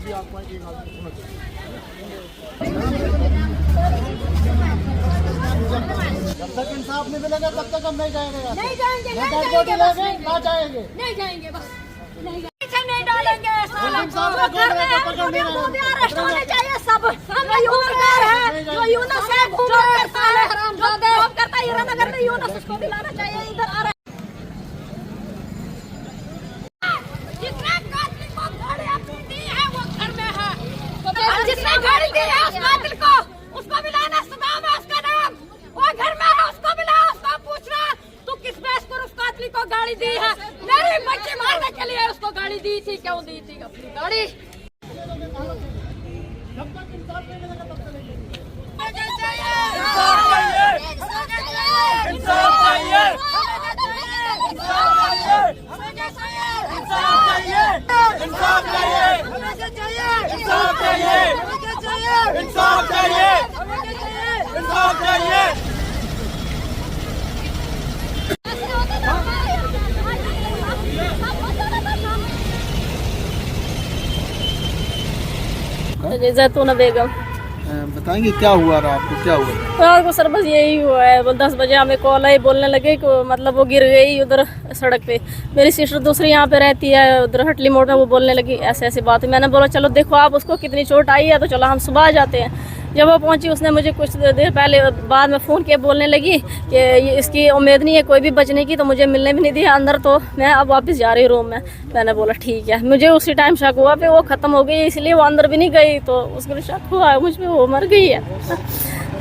सभी आत्माएं एक आदमी जब तक इंसाफ नहीं मिलेगा तब तक हम नहीं जाएंगे। नहीं जाएंगे, ना जाएंगे नहीं जाएंगे, बस नहीं डालेंगे। अरेस्ट होने चाहिए सब। जो यूनस है, जो यूनस है घूम रहे हैं साले हराम जो जॉब करता है हीरानगर में, यूनस उसको भी लाना चाहिए इधर। जिसने कातिल को गाड़ी अपनी दी है वो घर में है, जिसने गाड़ी दी है उस कातिल को उसको भी लाना। सुदाम है उसका नाम, वो घर में है, उसको भी ला। उसको पूछना तू किस बेस पर उस कातिल को गाड़ी दी है? मेरी बच्ची मारने के लिए उसको गाड़ी दी थी। क्यों दी थी अपनी गाड़ी? जब तक इंसाफ नहीं मिलेगा तब तक नहीं जैतूना बेगम। बताएंगे क्या हुआ रहा आपको, क्या हुआ? रात को सर बस यही हुआ है। 10 बजे हमें कॉल आई, बोलने लगे कि मतलब वो गिर गई उधर सड़क पे। मेरी सिस्टर दूसरी यहाँ पे रहती है उधर हटली मोड़ में, वो बोलने लगी ऐसे ऐसी बात। मैंने बोला चलो देखो आप उसको कितनी चोट आई है, तो चलो हम सुबह जाते हैं। जब वो पहुंची उसने मुझे कुछ देर पहले बाद में फ़ोन किया, बोलने लगी कि ये इसकी उम्मीद नहीं है कोई भी बचने की, तो मुझे मिलने भी नहीं दिया अंदर, तो मैं अब वापस जा रही रूम में। मैंने बोला ठीक है। मुझे उसी टाइम शक हुआ कि वो ख़त्म हो गई, इसलिए वो अंदर भी नहीं गई, तो उसको शक हुआ मुझ पर वो मर गई है।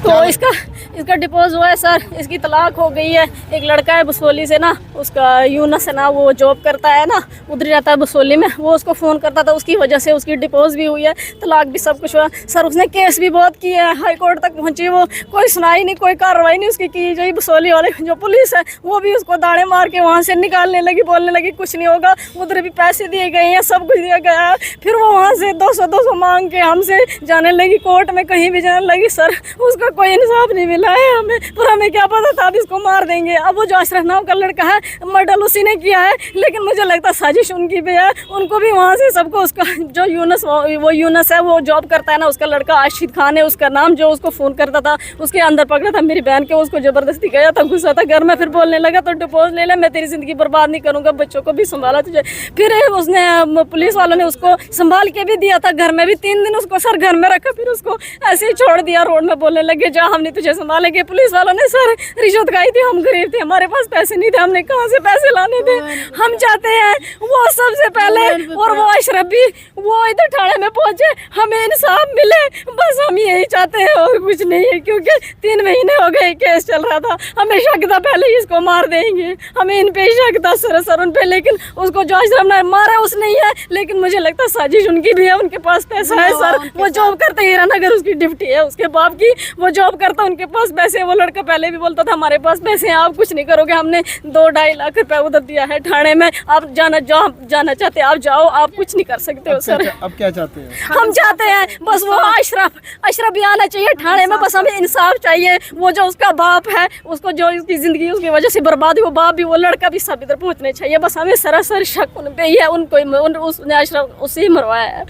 तो इसका डिपोज हुआ है सर, इसकी तलाक हो गई है। एक लड़का है बसोली से ना, उसका यूनस है ना, वो जॉब करता है ना, उधर रहता है बसोली में, वो उसको फ़ोन करता था, उसकी वजह से उसकी डिपोज भी हुई है, तलाक भी सब कुछ हुआ। सर उसने केस भी बहुत किया है, हाई कोर्ट तक पहुंची, वो कोई सुनाई नहीं, कोई कार्रवाई नहीं उसकी की गई। बसोली वाले जो पुलिस है वो भी उसको दाड़े मार के वहाँ से निकालने लगी, बोलने लगी कुछ नहीं होगा। उधर भी पैसे दिए गए हैं, सब कुछ दिया गया है। फिर वो वहाँ से 200 मांग के हमसे जाने लगी कोर्ट में, कहीं भी जाने लगी। सर उसका कोई इंसाफ नहीं मिला है हमें, पर हमें क्या पता था अब इसको मार देंगे। अब वो जो अशरफ नाम का लड़का है, मर्डर उसी ने किया है, लेकिन मुझे लगता है साजिश उनकी भी है। उनको भी वहाँ से सबको, उसका जो यूनस है वो जॉब करता है ना, उसका लड़का आशिद खान है उसका नाम, जो उसको फ़ोन करता था, उसके अंदर पकड़ा था मेरी बहन के, उसको ज़बरदस्ती गया था, गुस्सा था घर में। फिर बोलने लगा तो डिपोज ले ले, मैं तेरी ज़िंदगी बर्बाद नहीं करूँगा, बच्चों को भी संभाला तुझे। फिर उसने पुलिस वालों ने उसको संभाल के भी दिया था, घर में भी 3 दिन उसको सर घर में रखा, फिर उसको ऐसे ही छोड़ दिया रोड में। बोलने लगे जा हम नहीं तुझे संभालेंगे। पुलिस वालों ने सर रिश्वत खाई थी, हम गरीब थे, हमारे पास पैसे नहीं थे, हमने कहाँ से पैसे लाने थे। हम चाहते हैं वो सबसे पहले, और वो अशरफ भी, वो इधर थाने में पहुंचे, हमें इंसाफ मिले, बस हम यही चाहते हैं और कुछ नहीं है। क्योंकि 3 महीने हो गए केस चल रहा था, हमें शक था पहले ही इसको मार देंगे, हमें इन पे शक था सर उन पे, लेकिन उसको जो अशरफ ने मारा उसने ही है, लेकिन मुझे लगता है साजिश उनकी भी है। उनके पास पैसा है सर, वो जॉब करते हीरानगर, उसकी ड्यूटी है उसके बाप की, वो जॉब करता, उनके पास पैसे। वो लड़का पहले भी बोलता था हमारे पास पैसे हैं, आप कुछ नहीं करोगे, हमने 2-2.5 लाख रुपए उधर दिया है थाने में, आप जाना चाहते आप जाओ, आप कुछ नहीं कर सकते हो सर। अब क्या चाहते हैं? हम चाहते हैं बस वो अशरफ भी आना चाहिए थाने में, बस हमें इंसाफ चाहिए। वो जो उसका बाप है, उसको जो उसकी ज़िंदगी उसकी वजह से बर्बाद हुई, वो बाप भी वो लड़का भी सब इधर पहुँचने चाहिए। बस हमें सरासर शक उन पे ही है, उसने अशरफ उसी मरवाया है,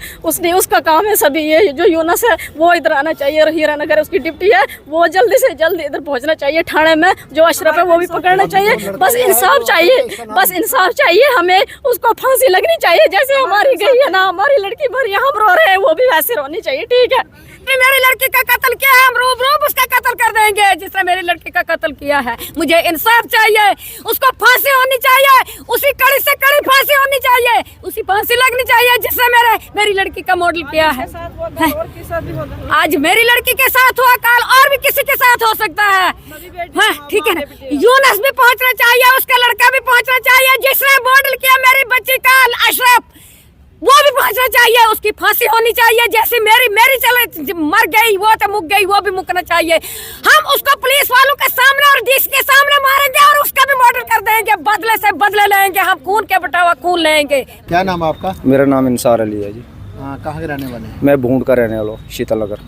उसका काम है सभी। ये जो यूनस है वो इधर आना चाहिए, हीरानगर उसकी ड्यूटी है, वो जल्दी से जल्दी इधर पहुंचना चाहिए थाने में। जो अशरफ है वो भी पकड़ना चाहिए, बस इंसाफ चाहिए, बस इंसाफ चाहिए हमें। उसको फांसी लगनी चाहिए, जैसे हमारी गई है ना, हमारी लड़की भर हम रो रहे हैं, वो भी वैसे रोनी चाहिए। ठीक है, मेरी लड़की का कत्ल किया है, हम रूब उसका कत्ल कर देंगे जिसने मेरी लड़की का कत्ल किया है। मुझे इंसाफ चाहिए, उसको फांसी होनी चाहिए, उसी कड़ी से कड़ी फांसी होनी चाहिए, उसी फांसी लगनी चाहिए जिसने मेरी लड़की का मॉडल किया है। आज मेरी लड़की के साथ हुआ, कल और भी किसी के साथ हो सकता है। ठीक है ना, यूनस भी पहुंचना चाहिए, उसका लड़का भी पहुंचना चाहिए, जिसने मॉडल किया मेरी बच्ची का अशरफ, वो भी पहुंचना चाहिए, उसकी फांसी होनी चाहिए। जैसे मेरी चले मर गई वो तो मुक गई, वो भी मुकना चाहिए। हम उसको पुलिस वालों के सामने और डीसी के सामने मारेंगे और उसका भी मर्डर कर देंगे, बदले से बदले लेंगे, हम खून के बटावा खून लेंगे। क्या नाम है आपका? मेरा नाम इंसार अली है जी। कहाँ के रहने वाले हैं? मैं भूंड का रहने वाला हूँ, शीतल नगर।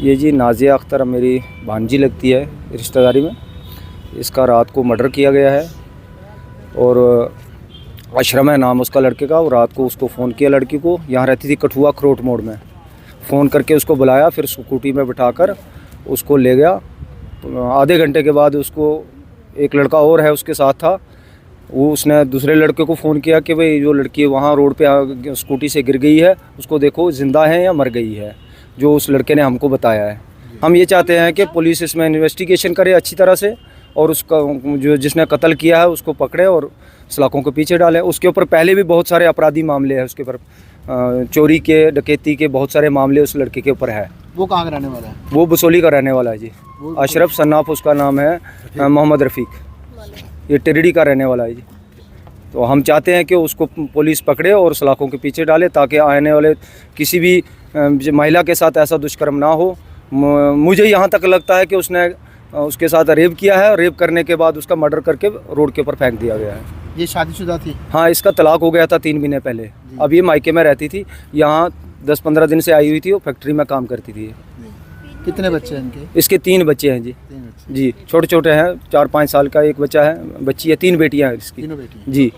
ये जी नाजिया अख्तर मेरी भांजी लगती है रिश्तेदारी में। इसका रात को मर्डर किया गया है और अशरम है नाम उसका लड़के का। और रात को उसको फ़ोन किया लड़की को, यहाँ रहती थी कठुआ खरोट मोड़ में। फ़ोन करके उसको बुलाया, फिर स्कूटी में बिठाकर उसको ले गया। आधे घंटे के बाद उसको एक लड़का और है उसके साथ था, वो उसने दूसरे लड़के को फ़ोन किया कि भाई जो लड़की वहाँ रोड पे स्कूटी से गिर गई है, उसको देखो ज़िंदा है या मर गई है, जो उस लड़के ने हमको बताया है। हम ये चाहते हैं कि पुलिस इसमें इन्वेस्टिगेशन करे अच्छी तरह से, और उसका जो जिसने कत्ल किया है उसको पकड़े और सलाखों के पीछे डालें। उसके ऊपर पहले भी बहुत सारे आपराधी मामले हैं, उसके ऊपर चोरी के, डकैती के बहुत सारे मामले उस लड़के के ऊपर है। वो कहाँ का रहने वाला है? वो बसोली का रहने वाला है जी। अशरफ सन्नाफ उसका नाम है, मोहम्मद रफ़ीक, ये टिरडी का रहने वाला है जी। तो हम चाहते हैं कि उसको पुलिस पकड़े और सलाखों के पीछे डाले, ताकि आने वाले किसी भी महिला के साथ ऐसा दुष्कर्म ना हो। मुझे यहाँ तक लगता है कि उसने उसके साथ रेप किया है, रेप करने के बाद उसका मर्डर करके रोड के ऊपर फेंक दिया गया है। ये शादीशुदा थी? हाँ, इसका तलाक हो गया था 3 महीने पहले। अब ये मायके में रहती थी, यहाँ 10-15 दिन से आई हुई थी, वो फैक्ट्री में काम करती थी। कितने बच्चे हैं इनके? इसके 3 बच्चे हैं जी। 3 बच्चे जी, छोटे छोटे हैं, 4-5 साल का एक बच्चा है, बच्ची है, 3 बेटियां हैं इसकी। तीनों बेटी जी।